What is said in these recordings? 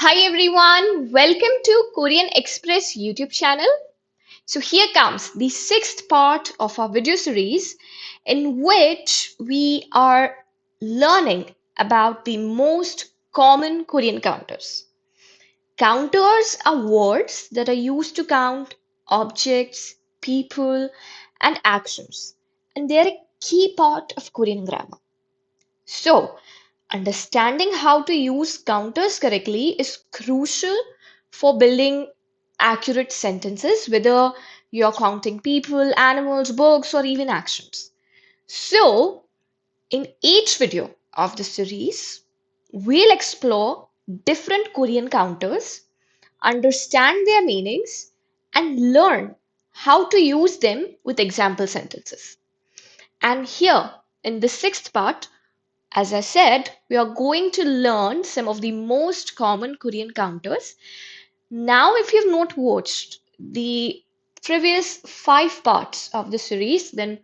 Hi everyone, welcome to Korean Express YouTube channel. So here comes the sixth part of our video series in which we are learning about the most common Korean counters. Counters are words that are used to count objects, people, and actions, and they are a key part of Korean grammar. So, understanding how to use counters correctly is crucial for building accurate sentences, whether you're counting people, animals, books, or even actions. So, in each video of the series, we'll explore different Korean counters, understand their meanings, and learn how to use them with example sentences. And here, in the sixth part, as I said, we are going to learn some of the most common Korean counters. Now, if you've not watched the previous five parts of the series, then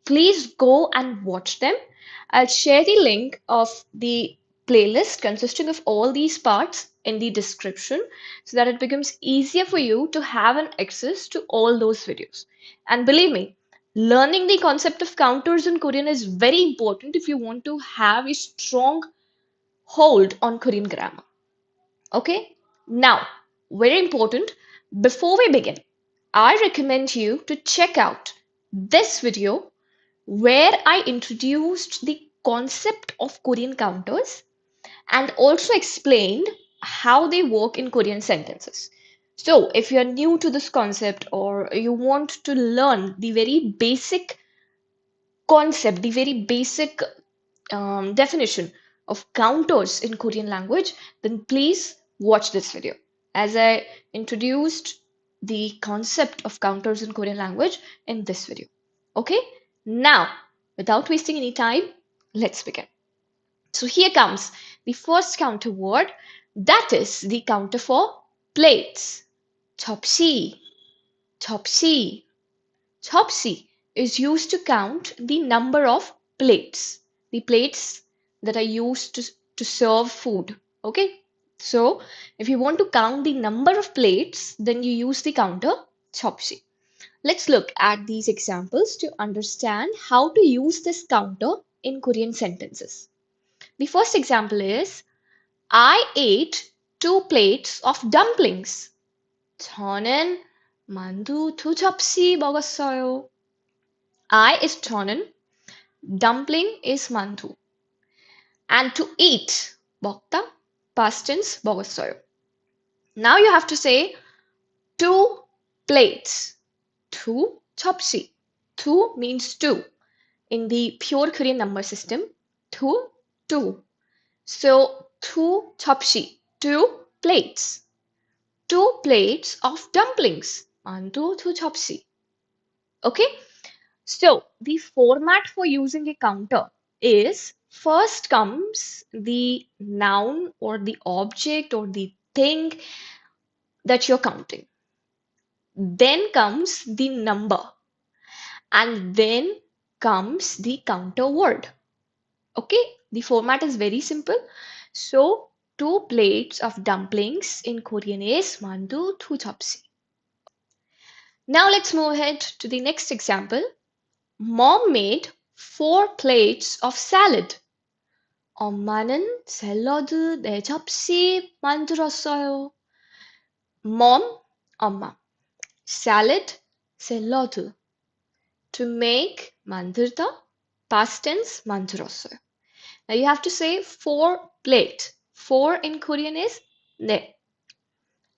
please go and watch them. I'll share the link of the playlist consisting of all these parts in the description so that it becomes easier for you to have an access to all those videos. And believe me, learning the concept of counters in Korean is very important if you want to have a strong hold on Korean grammar. Okay? Now, very important, before we begin, I recommend you to check out this video where I introduced the concept of Korean counters and also explained how they work in Korean sentences. So, if you're new to this concept or you want to learn the very basic concept, the very basic definition of counters in Korean language, then please watch this video as I introduced the concept of counters in Korean language in this video. Okay, now without wasting any time, let's begin. So here comes the first counter word, that is the counter for plates. 접시, 접시. 접시 is used to count the number of plates, the plates that are used to serve food. Okay, so if you want to count the number of plates, then you use the counter 접시. Let's look at these examples to understand how to use this counter in Korean sentences. The first example is I ate 2 plates of dumplings. 저는 만두 2접시 먹었어요. I is 저는, dumpling is 만두. And to eat, 먹다, past tense 먹었어요. Now you have to say 2 plates, 2접시. 2 means 2. In the pure Korean number system, 2, 2. So 2접시, 2 plates. 2 plates of dumplings. 만두 2접시. Okay? So the format for using a counter is first comes the noun or the object or the thing that you're counting. Then comes the number. And then comes the counter word. Okay, the format is very simple. So 2 plates of dumplings in Korean is 만두 2접시. Now let's move ahead to the next example. Mom made 4 plates of salad. 엄마는 샐러드 4접시 만들었어요. Mom, 엄마. Salad, 샐러드. To make, 만들다. Past tense, 만들었어요. Now you have to say 4 plate. 4 in Korean is 네.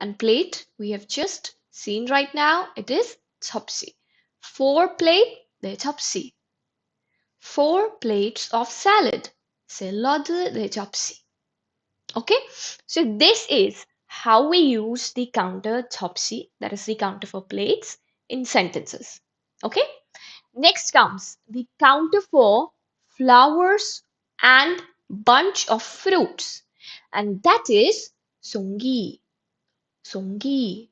And plate, we have just seen right now, it is 접시. 4 plate, 네 접시. 4 plates of salad. 샐러드 4접시. Okay, so this is how we use the counter 접시, that is the counter for plates, in sentences. Okay, next comes the counter for flowers and bunch of fruits, and that is 송기. 송기.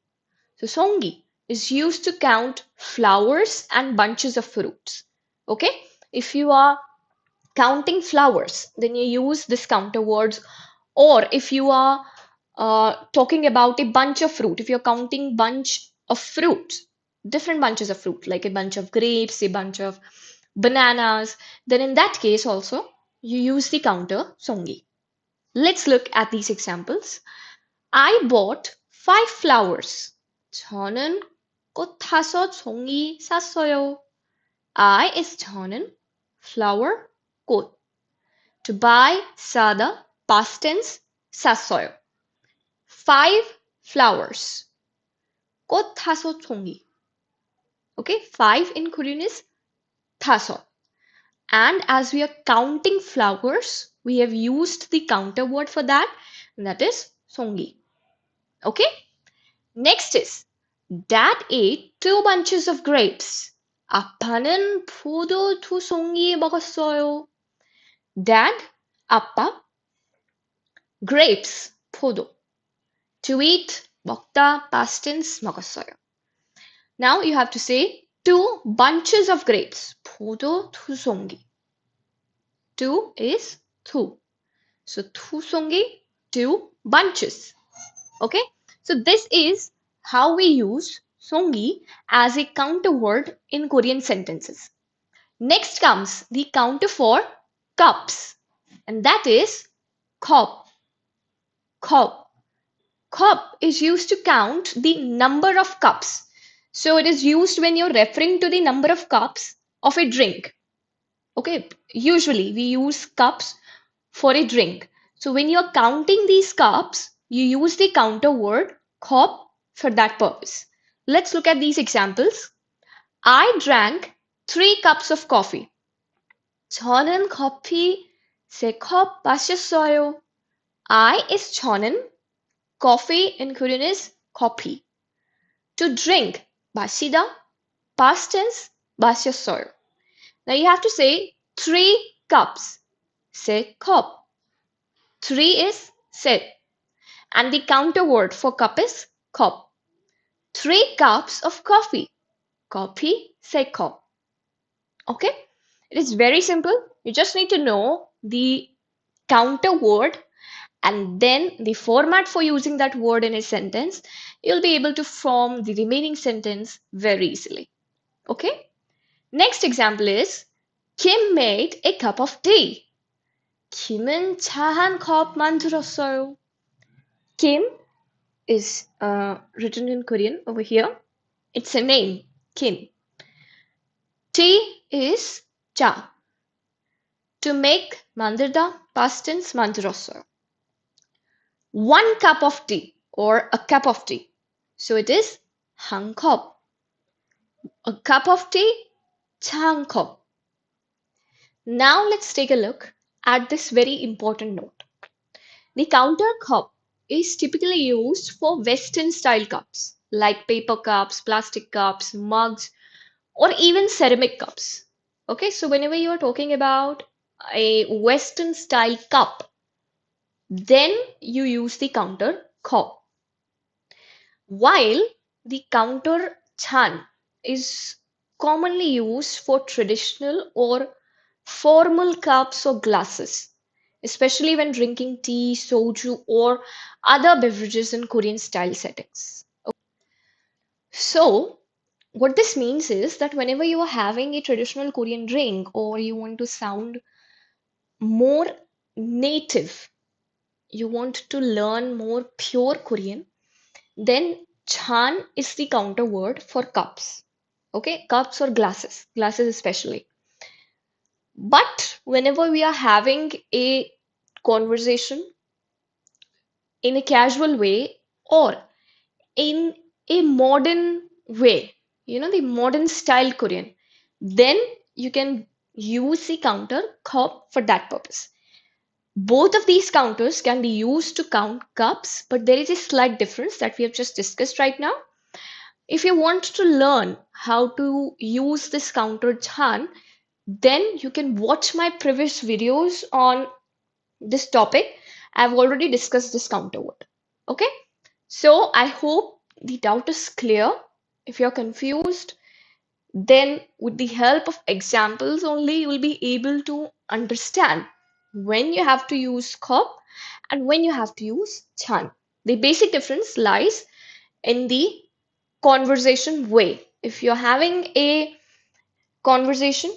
So 송기 is used to count flowers and bunches of fruits. Okay, if you are counting flowers, then you use this counter words, or if you are talking about a bunch of fruit, if you're counting bunch of fruit, different bunches of fruit, like a bunch of grapes, a bunch of bananas, then in that case also you use the counter songi. Let's look at these examples. I bought 5 flowers. 저는 꽃 5송이 샀어요. I is 저는, flower, 꽃. To buy, 사다, past tense, 샀어요. 5 flowers. 꽃 5송이. Okay, 5 in Korean is 다섯. And as we are counting flowers, we have used the counter word for that, and that is 송이. Okay? Next is, Dad ate 2 bunches of grapes. 아빠는 포도 2송이 먹었어요. Dad, 아빠, grapes, 포도. To eat, 먹다, past tense, 먹었어요. Now you have to say 2 bunches of grapes. 포도 2송이. 2 is 2. So 2송이, 2 bunches. Okay? So this is how we use songi as a counter word in Korean sentences. Next comes the counter for cups, and that is cup. Cup. Cup is used to count the number of cups. So it is used when you're referring to the number of cups of a drink. Okay, usually we use cups for a drink. So when you're counting these cups, you use the counter word cup for that purpose. Let's look at these examples. I drank 3 cups of coffee. 저는 커피 3컵 마셨어요. I is 저는, coffee in Korean is 커피. To drink, 마시다, past tense, 마셨어요. Now you have to say 3 cups, 3컵. 3 is 셋, and the counter word for cup is cup. 3 cups of coffee, 커피 3컵. Okay, it is very simple. You just need to know the counter word and then the format for using that word in a sentence. You'll be able to form the remaining sentence very easily. Okay, next example is Kim made a cup of tea. 김은 차 한 컵 만들었어요. Kim is written in Korean over here. It's a name, Kim. Tea is 차. To make, 만들다, past tense, 만들었어요. 1 cup of tea or a cup of tea. So it is 한 컵. A cup of tea, 차 한 컵. Now let's take a look at this very important note. The counter cup is typically used for Western style cups like paper cups, plastic cups, mugs, or even ceramic cups. Okay, so whenever you are talking about a Western style cup, then you use the counter cup. While the counter chan is commonly used for traditional or formal cups or glasses, especially when drinking tea, soju, or other beverages in Korean style settings. So, what this means is that whenever you are having a traditional Korean drink or you want to sound more native, you want to learn more pure Korean, then chan is the counter word for cups. Okay, cups or glasses, glasses especially. But whenever we are having a conversation in a casual way or in a modern way, the modern style Korean, then you can use the counter cup for that purpose. Both of these counters can be used to count cups, but there is a slight difference that we have just discussed right now. If you want to learn how to use this counter chan, then you can watch my previous videos on this topic. I've already discussed this counter word. Okay, so I hope the doubt is clear. If you're confused, then with the help of examples only, you will be able to understand when you have to use cup and when you have to use chan. The basic difference lies in the conversation way. If you're having a conversation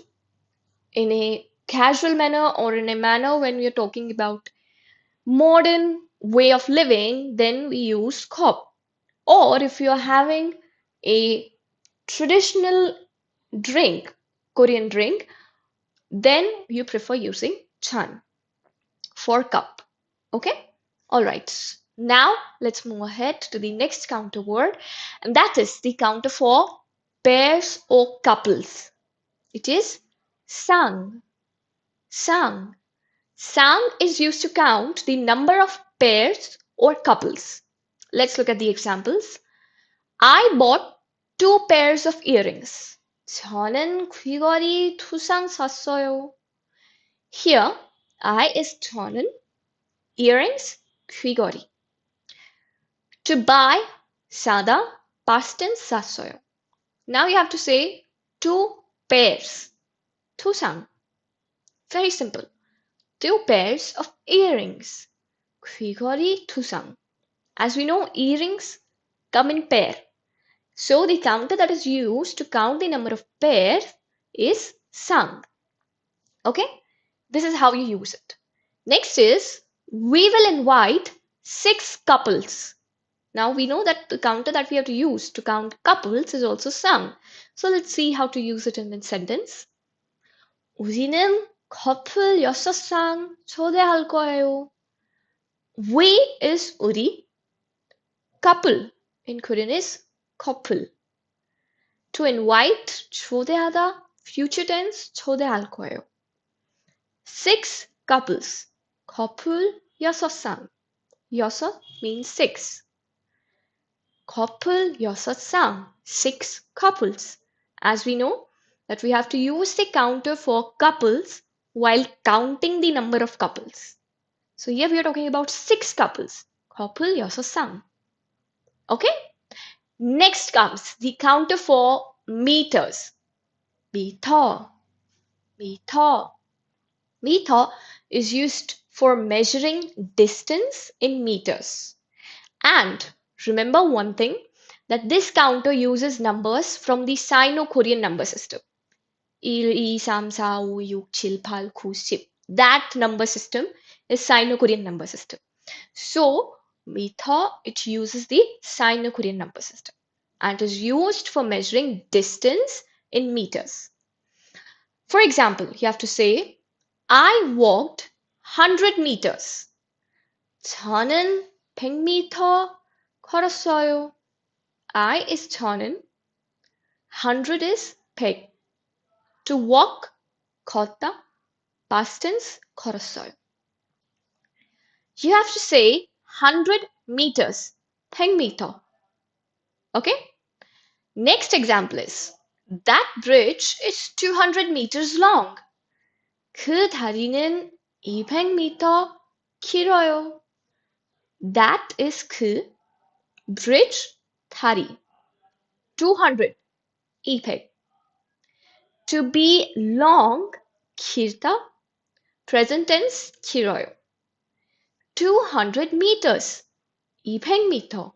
in a casual manner or in a manner when we are talking about modern way of living, then we use kop. Or if you're having a traditional drink, Korean drink, then you prefer using chan for cup. Okay? All right. Now let's move ahead to the next counter word, and that is the counter for pairs or couples. It is sang. Sang. Sang is used to count the number of pairs or couples. Let's look at the examples. I bought two pairs of earrings. 저는 귀걸이 두 쌍 샀어요. Here, I is 저는, earrings, 귀걸이. To buy, 사다, past tense 샀어요. Now you have to say two pairs, 두 쌍. Very simple. Two pairs of earrings, 귀걸이 두 쌍. As we know, earrings come in pair. So the counter that is used to count the number of pairs is 쌍. Okay? This is how you use it. Next is, we will invite 6 couples. Now we know that the counter that we have to use to count couples is also 쌍. So let's see how to use it in a sentence. 우리는 커플 6쌍 초대할 거예요. We is 우리. Couple in Korean is couple. To invite, 초대하다, future tense, 초대할 거예요. 6 couples, couple 6쌍. 6 means 6. Couple 6쌍, 6 couples. As we know that we have to use the counter for couples while counting the number of couples. So here we are talking about 6 couples, couple 6쌍. Okay? Next comes the counter for meters. Meter. Meter. Meter is used for measuring distance in meters. And remember one thing, that this counter uses numbers from the Sino-Korean number system. 1, 2, 3, 4, 5, 6, 7, 8, 9, 10. That number system is Sino-Korean number system. So, meter, it uses the Sino-Korean number system and is used for measuring distance in meters. For example, you have to say, I walked 100 meters. 저는 100m 걸었어요. I is 저는, 100 is 100. To walk, 걷다, past tense, 걸었어요. You have to say 100 meters, 100m. Okay? Next example is, that bridge is 200 meters long. 그 다리는 200m 길어요. That is 그, bridge, 다리. 200, 200. To be long, 길다, present tense, 길어요. 200 meters, 200m.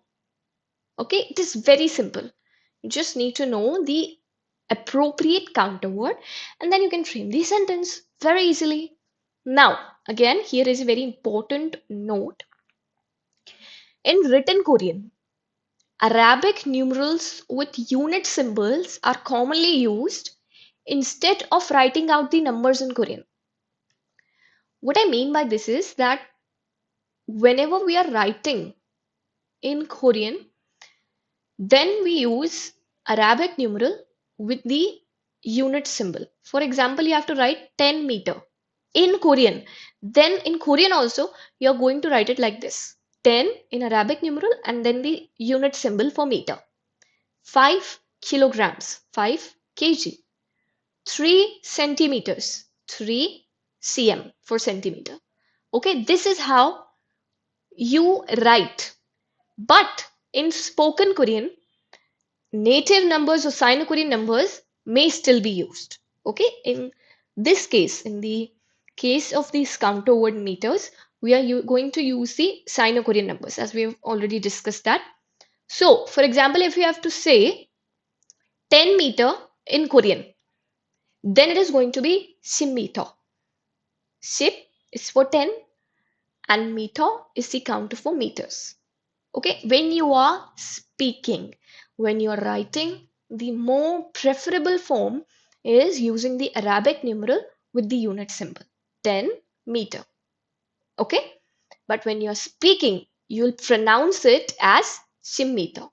Okay, it is very simple. You just need to know the appropriate counter word and then you can frame the sentence very easily. Now, again, here is a very important note. In written Korean, Arabic numerals with unit symbols are commonly used instead of writing out the numbers in Korean. What I mean by this is that whenever we are writing in Korean, then we use Arabic numeral with the unit symbol. For example, you have to write 10 meter in Korean. Then in Korean also, you're going to write it like this. 10 in Arabic numeral and then the unit symbol for meter. 5 kilograms, 5 kg. 3 centimeters, 3 cm for centimeter. Okay, this is how you write. But in spoken Korean, native numbers or Sino-Korean numbers may still be used. Okay, in this case, in the case of these counter word meters, we are going to use the Sino-Korean numbers, as we have already discussed that. So, for example, if you have to say 10 meter in Korean, then it is going to be 10m. 10 is for 10 and meter is the counter for meters. Okay, when you are speaking, when you are writing, the more preferable form is using the Arabic numeral with the unit symbol, 10 meter. Okay, but when you're speaking, you'll pronounce it as 10m.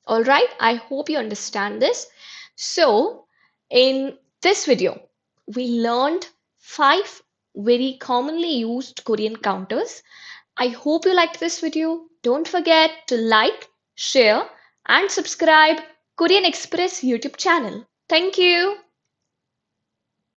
All right, I hope you understand this. So, in this video, we learned 5 very commonly used Korean counters. I hope you liked this video. Don't forget to like, share, and subscribe Korean Express YouTube channel. Thank you.